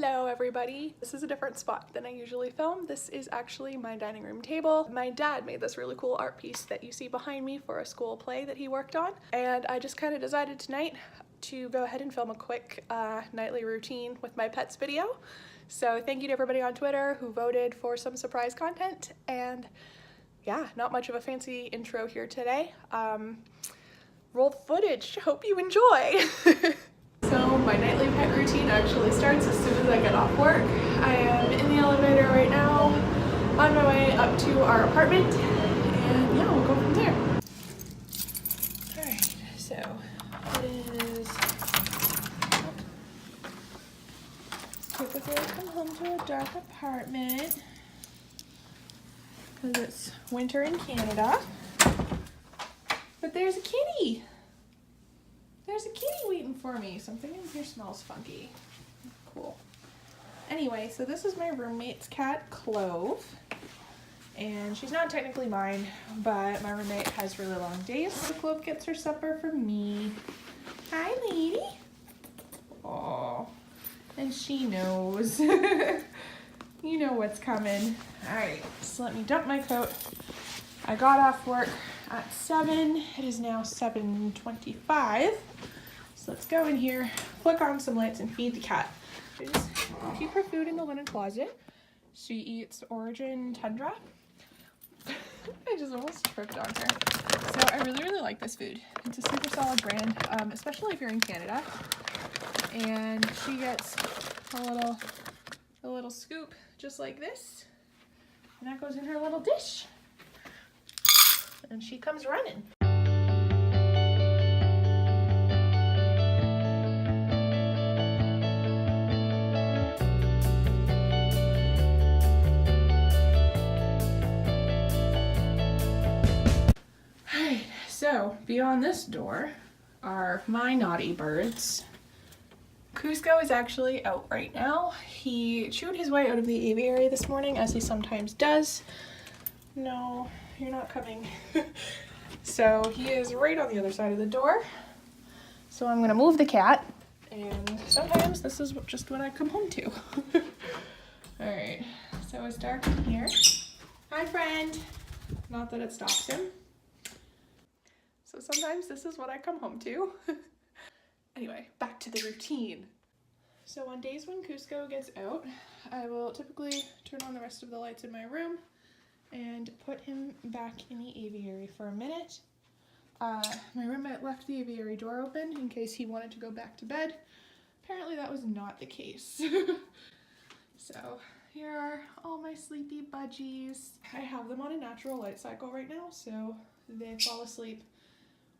Hello everybody. This is a different spot than I usually film. This is actually my dining room table. My dad made this really cool art piece that you see behind me for a school play that he worked on, and I just kind of decided tonight to go ahead and film a quick nightly routine with my pets video. So thank you to everybody on Twitter who voted for some surprise content, and yeah, not much of a fancy intro here today. Roll the footage. Hope you enjoy. So my nightly pet routine actually starts as soon as I get off work. I am in the elevator right now, on my way up to our apartment, and yeah, we'll go from there. Alright, so it is typically I come home to a dark apartment because it's winter in Canada. But there's a kitty! There's a kitty waiting for me. Something in here smells funky. Cool. Anyway, so this is my roommate's cat, Clove. And she's not technically mine, but my roommate has really long days, so Clove gets her supper from me. Hi, lady. Aw. And she knows. You know what's coming. Alright, so let me dump my coat. I got off work at 7. It is now 7:25. So let's go in here, flick on some lights, and feed the cat. Just keep her food in the linen closet. She eats Origin Tundra. I just almost tripped on her. So I really like this food. It's a super solid brand, especially if you're in Canada. And she gets a little scoop just like this, and that goes in her little dish. And she comes running. Alright, so beyond this door are my naughty birds. Cusco is actually out right now. He chewed his way out of the aviary this morning, as he sometimes does. No, you're not coming. So he is right on the other side of the door. So I'm gonna move the cat, and sometimes this is just what I come home to. Alright, so it's dark in here. Hi, friend. Not that it stops him. So sometimes this is what I come home to. Anyway, back to the routine. So on days when Cusco gets out, I will typically turn on the rest of the lights in my room and put him back in the aviary for a minute. My roommate left the aviary door open in case he wanted to go back to bed. Apparently that was not the case. So here are all my sleepy budgies. I have them on a natural light cycle right now, so they fall asleep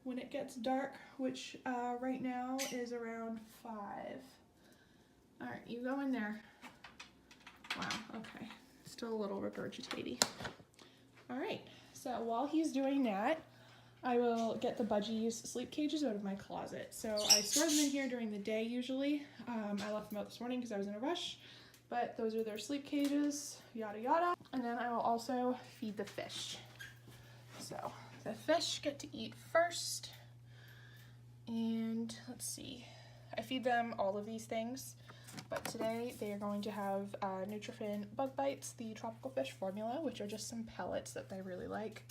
when it gets dark, which right now is around 5. Alright, you go in there. Wow, okay. Still a little regurgitaty. Alright, so while he's doing that, I will get the budgies sleep cages out of my closet. So I store them in here during the day usually. I left them out this morning because I was in a rush, but those are their sleep cages, yada yada. And then I will also feed the fish. So the fish get to eat first. And let's see, I feed them all of these things. But today they are going to have Nutrifin Bug Bites, the tropical fish formula, which are just some pellets that they really like.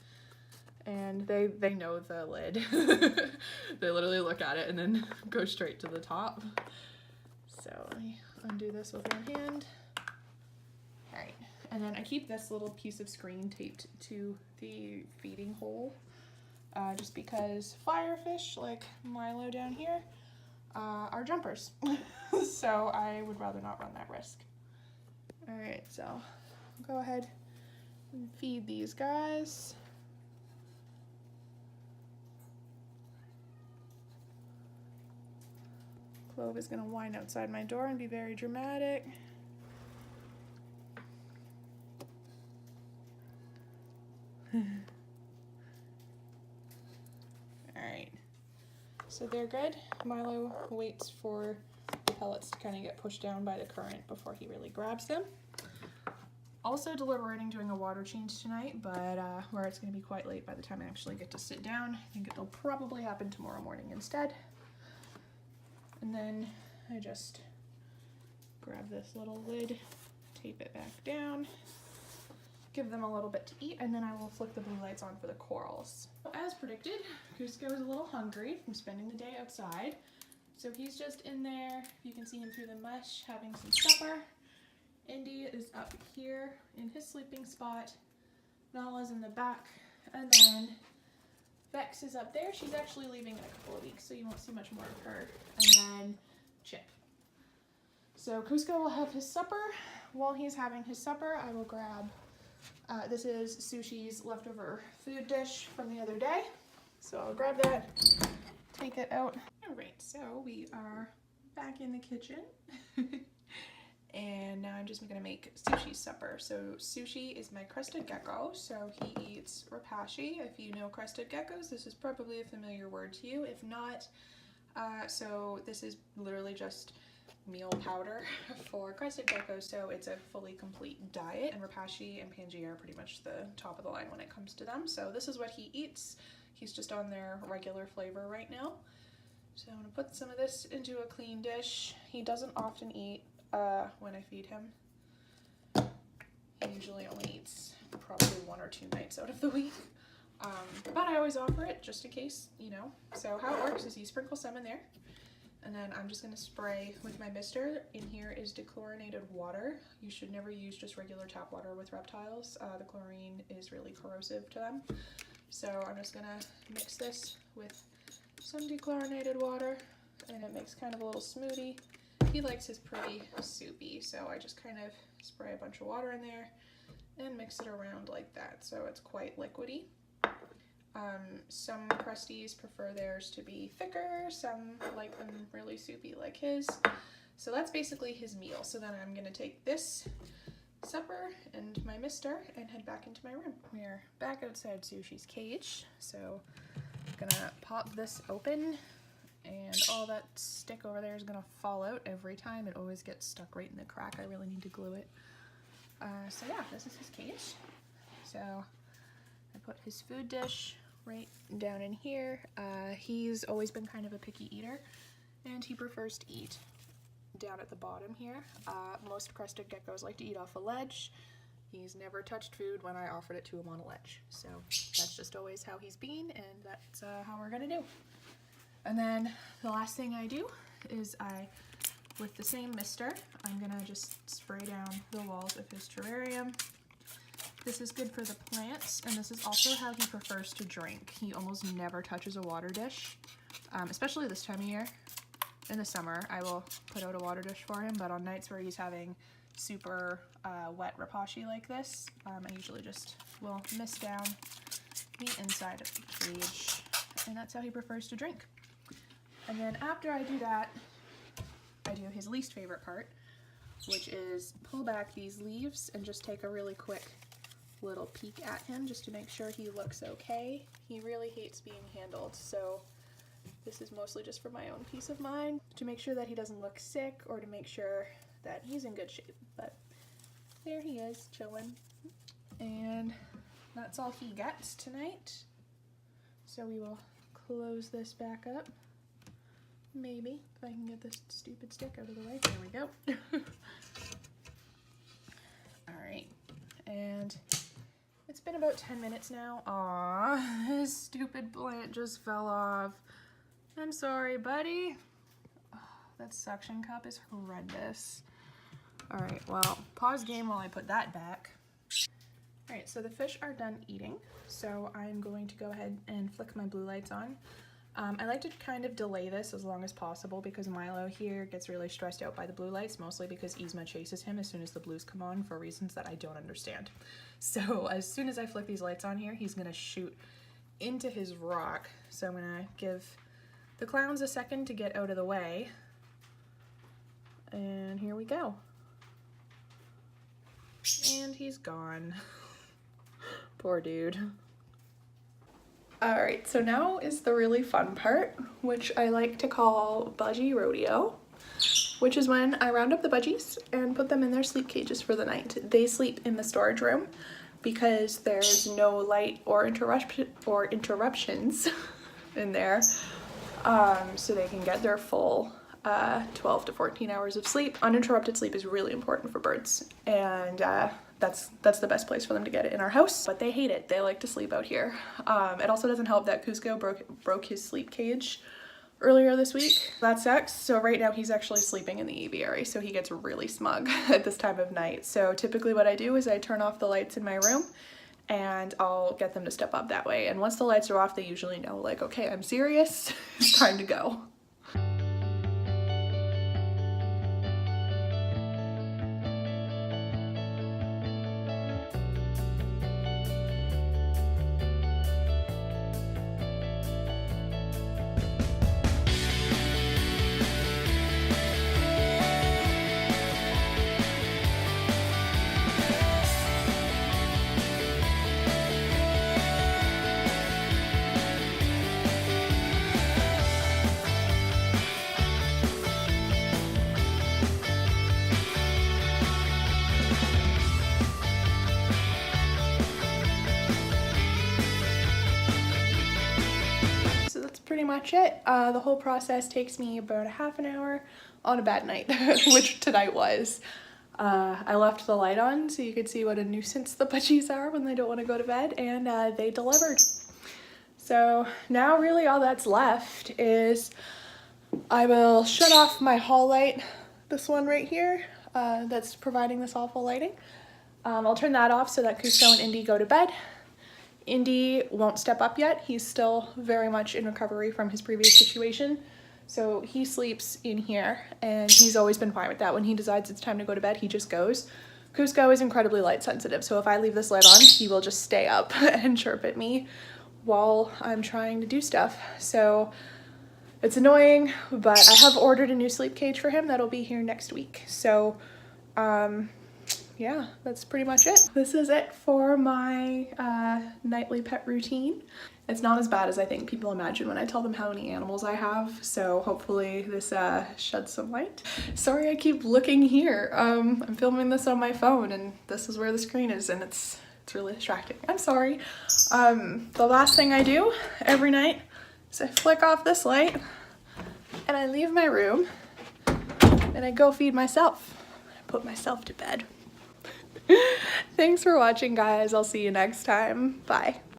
And they know the lid. They literally look at it and then go straight to the top. So let me undo this with one hand. Alright, and then I keep this little piece of screen taped to the feeding hole. Just because firefish, like Milo down here, are jumpers. So I would rather not run that risk. Alright, so I'll go ahead and feed these guys. Clove is going to whine outside my door and be very dramatic. Alright, so they're good. Milo waits for the pellets to kind of get pushed down by the current before he really grabs them. Also deliberating doing a water change tonight, but where it's going to be quite late by the time I actually get to sit down. I think it'll probably happen tomorrow morning instead. And then I just grab this little lid, tape it back down, give them a little bit to eat, and then I will flick the blue lights on for the corals. As predicted, Cusco is a little hungry from spending the day outside. So he's just in there, you can see him through the mesh, having some supper. Indy is up here in his sleeping spot. Nala's in the back, and then Vex is up there. She's actually leaving in a couple of weeks, so you won't see much more of her. And then Chip. So Cusco will have his supper. While he's having his supper, I will grab, this is Sushi's leftover food dish from the other day. So I'll grab that, take it out. All right, so we are back in the kitchen. And now I'm just gonna make Sushi's supper. So Sushi is my crested gecko, so he eats rapashi. If you know crested geckos, this is probably a familiar word to you. If not, so this is literally just meal powder for crested geckos, so it's a fully complete diet, and rapashi and Pangea are pretty much the top of the line when it comes to them. So this is what he eats. He's just on their regular flavor right now. So I'm gonna put some of this into a clean dish. He doesn't often eat when I feed him. He usually only eats probably 1 or 2 nights out of the week. But I always offer it just in case, you know. So how it works is you sprinkle some in there, and then I'm just gonna spray with my mister. In here is dechlorinated water. You should never use just regular tap water with reptiles. The chlorine is really corrosive to them. So I'm just gonna mix this with some dechlorinated water, and it makes kind of a little smoothie. He likes his pretty soupy, so I just kind of spray a bunch of water in there and mix it around like that, so it's quite liquidy. Some crusties prefer theirs to be thicker, some like them really soupy like his. So that's basically his meal. So then I'm gonna take this supper and my mister and head back into my room. We're back outside Sushi's cage, so I'm gonna pop this open, and all that stick over there is gonna fall out every time. It always gets stuck right in the crack. I really need to glue it. So yeah, this is his cage. So I put his food dish right down in here. He's always been kind of a picky eater, and he prefers to eat down at the bottom here. Most crested geckos like to eat off a ledge. He's never touched food when I offered it to him on a ledge. So that's just always how he's been, and that's how we're gonna do. And then the last thing I do is with the same mister, I'm gonna just spray down the walls of his terrarium. This is good for the plants, and this is also how he prefers to drink. He almost never touches a water dish, especially this time of year. In the summer, I will put out a water dish for him, but on nights where he's having super wet rapashi like this, I usually just will mist down the inside of the cage, and that's how he prefers to drink. And then after I do that, I do his least favorite part, which is pull back these leaves and just take a really quick little peek at him just to make sure he looks okay. He really hates being handled, so this is mostly just for my own peace of mind, to make sure that he doesn't look sick or to make sure that he's in good shape. But there he is, chilling. And that's all he gets tonight. So we will close this back up. Maybe, if I can get this stupid stick out of the way. There we go. Alright, and it's been about 10 minutes now. Aw, this stupid plant just fell off. I'm sorry, buddy. Oh, that suction cup is horrendous. Alright, well, pause game while I put that back. Alright, so the fish are done eating, so I'm going to go ahead and flick my blue lights on. I like to kind of delay this as long as possible because Milo here gets really stressed out by the blue lights, mostly because Yzma chases him as soon as the blues come on for reasons that I don't understand. So as soon as I flick these lights on here, he's gonna shoot into his rock. So I'm gonna give the clowns a second to get out of the way. And here we go. And he's gone. Poor dude. Alright, so now is the really fun part, which I like to call budgie rodeo, which is when I round up the budgies and put them in their sleep cages for the night. They sleep in the storage room because there's no light or interruptions in there, so they can get their full 12 to 14 hours of sleep. Uninterrupted sleep is really important for birds, and that's the best place for them to get it in our house, but they hate it. They like to sleep out here. It also doesn't help that Cusco broke his sleep cage earlier this week. That sucks. So right now he's actually sleeping in the aviary, so he gets really smug at this time of night. So typically what I do is I turn off the lights in my room and I'll get them to step up that way. And once the lights are off, they usually know, like, okay, I'm serious, it's time to go. Pretty much it. The whole process takes me about a half an hour on a bad night, which tonight was. I left the light on so you could see what a nuisance the budgies are when they don't want to go to bed, and they delivered. So now really all that's left is I will shut off my hall light, this one right here, that's providing this awful lighting. I'll turn that off so that Cusco and Indy go to bed. Indy won't step up yet. He's still very much in recovery from his previous situation. So he sleeps in here, and he's always been fine with that. When he decides it's time to go to bed, he just goes. Cusco is incredibly light sensitive, so if I leave this light on, he will just stay up and chirp at me while I'm trying to do stuff. So it's annoying, but I have ordered a new sleep cage for him that'll be here next week. So yeah, that's pretty much it. This is it for my nightly pet routine. It's not as bad as I think people imagine when I tell them how many animals I have, so hopefully this sheds some light. Sorry I keep looking here. I'm filming this on my phone and this is where the screen is, and it's really distracting. I'm sorry. The last thing I do every night is I flick off this light and I leave my room and I go feed myself. I put myself to bed. Thanks for watching, guys. I'll see you next time. Bye.